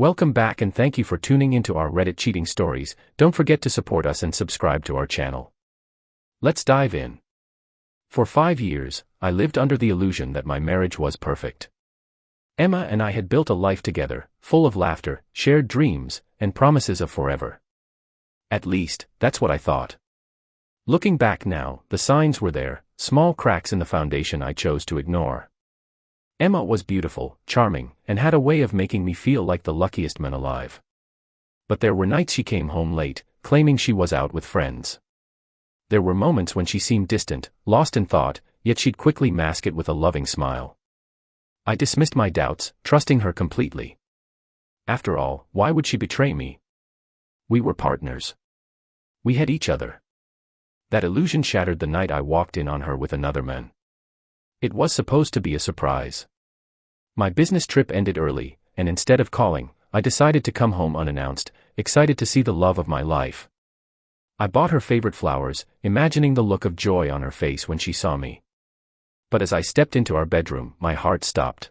Welcome back and thank you for tuning into our Reddit cheating stories. Don't forget to support us and subscribe to our channel. Let's dive in. For 5 years, I lived under the illusion that my marriage was perfect. Emma and I had built a life together, full of laughter, shared dreams, and promises of forever. At least, that's what I thought. Looking back now, the signs were there, small cracks in the foundation I chose to ignore. Emma was beautiful, charming, and had a way of making me feel like the luckiest man alive. But there were nights she came home late, claiming she was out with friends. There were moments when she seemed distant, lost in thought, yet she'd quickly mask it with a loving smile. I dismissed my doubts, trusting her completely. After all, why would she betray me? We were partners. We had each other. That illusion shattered the night I walked in on her with another man. It was supposed to be a surprise. My business trip ended early, and instead of calling, I decided to come home unannounced, excited to see the love of my life. I bought her favorite flowers, imagining the look of joy on her face when she saw me. But as I stepped into our bedroom, my heart stopped.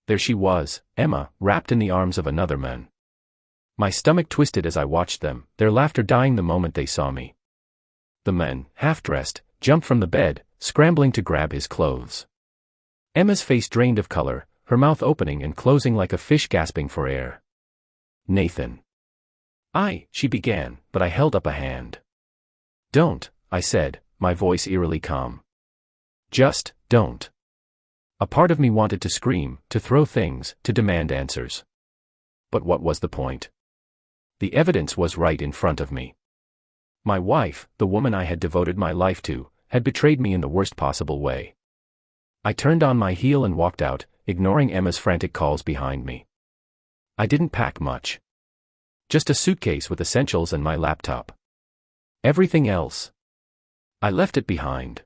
There she was, Emma, wrapped in the arms of another man. My stomach twisted as I watched them, their laughter dying the moment they saw me. The man, half-dressed, jumped from the bed, scrambling to grab his clothes. Emma's face drained of color, her mouth opening and closing like a fish gasping for air. Nathan. She began, but I held up a hand. Don't, I said, my voice eerily calm. Just, don't. A part of me wanted to scream, to throw things, to demand answers. But what was the point? The evidence was right in front of me. My wife, the woman I had devoted my life to, had betrayed me in the worst possible way. I turned on my heel and walked out, ignoring Emma's frantic calls behind me. I didn't pack much. Just a suitcase with essentials and my laptop. Everything else, I left it behind.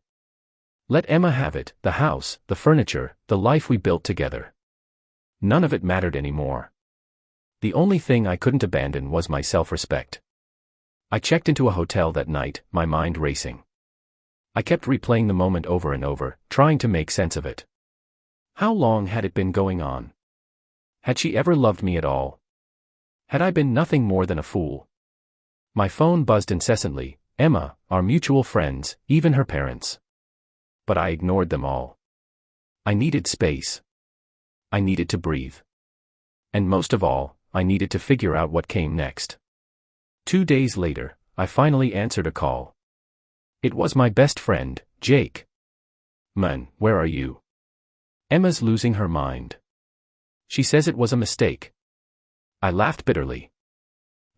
Let Emma have it, the house, the furniture, the life we built together. None of it mattered anymore. The only thing I couldn't abandon was my self-respect. I checked into a hotel that night, my mind racing. I kept replaying the moment over and over, trying to make sense of it. How long had it been going on? Had she ever loved me at all? Had I been nothing more than a fool? My phone buzzed incessantly, Emma, our mutual friends, even her parents. But I ignored them all. I needed space. I needed to breathe. And most of all, I needed to figure out what came next. 2 days later, I finally answered a call. It was my best friend, Jake. Man, where are you? Emma's losing her mind. She says it was a mistake. I laughed bitterly.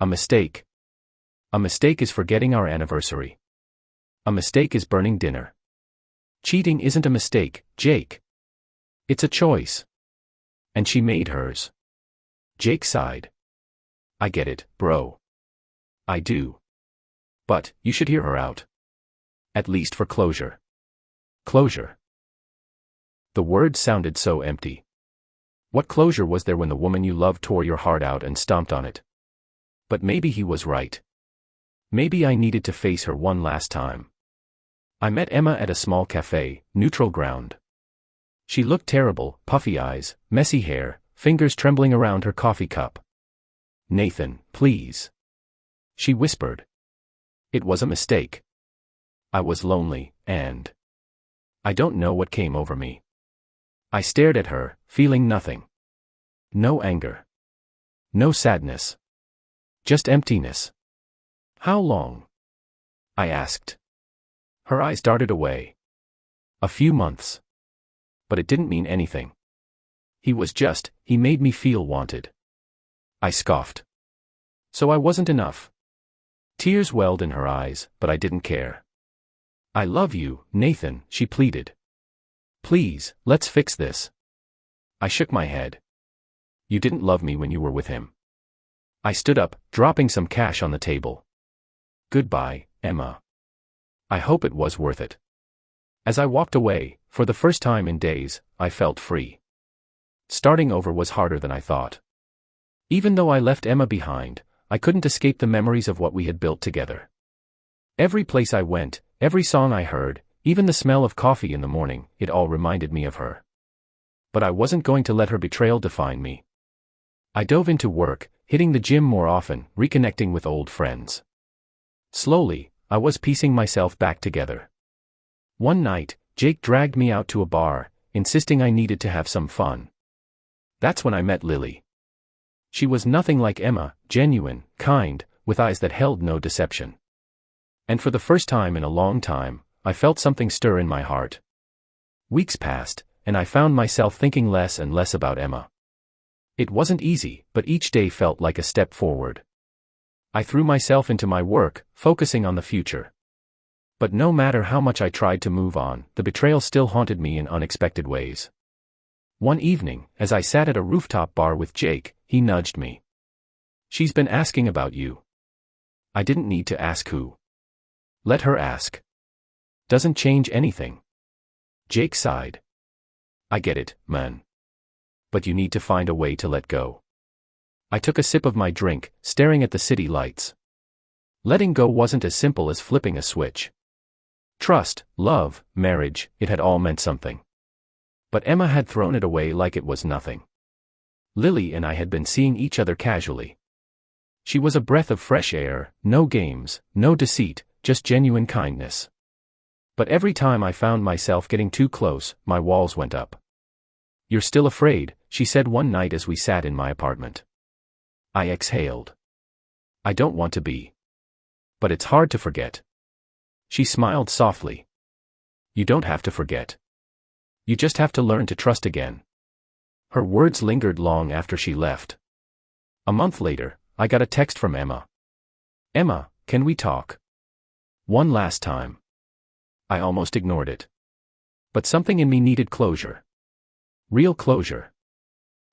A mistake? A mistake is forgetting our anniversary. A mistake is burning dinner. Cheating isn't a mistake, Jake. It's a choice. And she made hers. Jake sighed. I get it, bro. I do. But, you should hear her out. At least for closure. Closure. The word sounded so empty. What closure was there when the woman you loved tore your heart out and stomped on it? But maybe he was right. Maybe I needed to face her one last time. I met Emma at a small cafe, neutral ground. She looked terrible, puffy eyes, messy hair, fingers trembling around her coffee cup. Nathan, please. She whispered. It was a mistake. I was lonely, and I don't know what came over me. I stared at her, feeling nothing. No anger. No sadness. Just emptiness. How long? I asked. Her eyes darted away. A few months. But it didn't mean anything. He made me feel wanted. I scoffed. So I wasn't enough. Tears welled in her eyes, but I didn't care. I love you, Nathan, she pleaded. Please, let's fix this. I shook my head. You didn't love me when you were with him. I stood up, dropping some cash on the table. Goodbye, Emma. I hope it was worth it. As I walked away, for the first time in days, I felt free. Starting over was harder than I thought. Even though I left Emma behind, I couldn't escape the memories of what we had built together. Every place I went, every song I heard, even the smell of coffee in the morning, it all reminded me of her. But I wasn't going to let her betrayal define me. I dove into work, hitting the gym more often, reconnecting with old friends. Slowly, I was piecing myself back together. One night, Jake dragged me out to a bar, insisting I needed to have some fun. That's when I met Lily. She was nothing like Emma, genuine, kind, with eyes that held no deception. And for the first time in a long time, I felt something stir in my heart. Weeks passed, and I found myself thinking less and less about Emma. It wasn't easy, but each day felt like a step forward. I threw myself into my work, focusing on the future. But no matter how much I tried to move on, the betrayal still haunted me in unexpected ways. One evening, as I sat at a rooftop bar with Jake, he nudged me. "She's been asking about you." I didn't need to ask who. Let her ask. Doesn't change anything. Jake sighed. "I get it, man. But you need to find a way to let go." I took a sip of my drink, staring at the city lights. Letting go wasn't as simple as flipping a switch. Trust, love, marriage, it had all meant something. But Emma had thrown it away like it was nothing. Lily and I had been seeing each other casually. She was a breath of fresh air, no games, no deceit, just genuine kindness. But every time I found myself getting too close, my walls went up. "You're still afraid," she said one night as we sat in my apartment. I exhaled. "I don't want to be. But it's hard to forget." She smiled softly. "You don't have to forget. You just have to learn to trust again." Her words lingered long after she left. A month later, I got a text from Emma. "Emma, can we talk? One last time." I almost ignored it. But something in me needed closure. Real closure.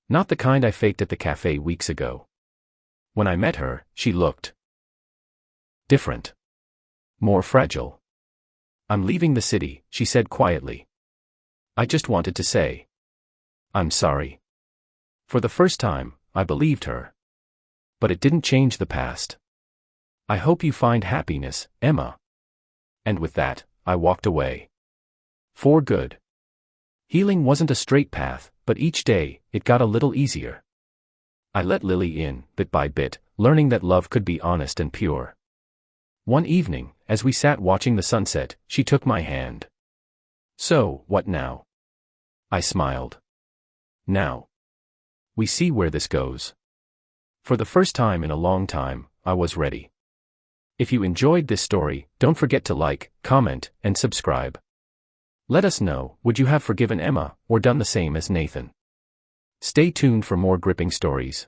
Not the kind I faked at the cafe weeks ago. When I met her, she looked different. More fragile. "I'm leaving the city," she said quietly. I just wanted to say, "I'm sorry." For the first time, I believed her. But it didn't change the past. "I hope you find happiness, Emma." And with that, I walked away. For good. Healing wasn't a straight path, but each day, it got a little easier. I let Lily in, bit by bit, learning that love could be honest and pure. One evening, as we sat watching the sunset, she took my hand. "So, what now?" I smiled. "Now we see where this goes." For the first time in a long time, I was ready. If you enjoyed this story, don't forget to like, comment, and subscribe. Let us know, would you have forgiven Emma, or done the same as Nathan? Stay tuned for more gripping stories.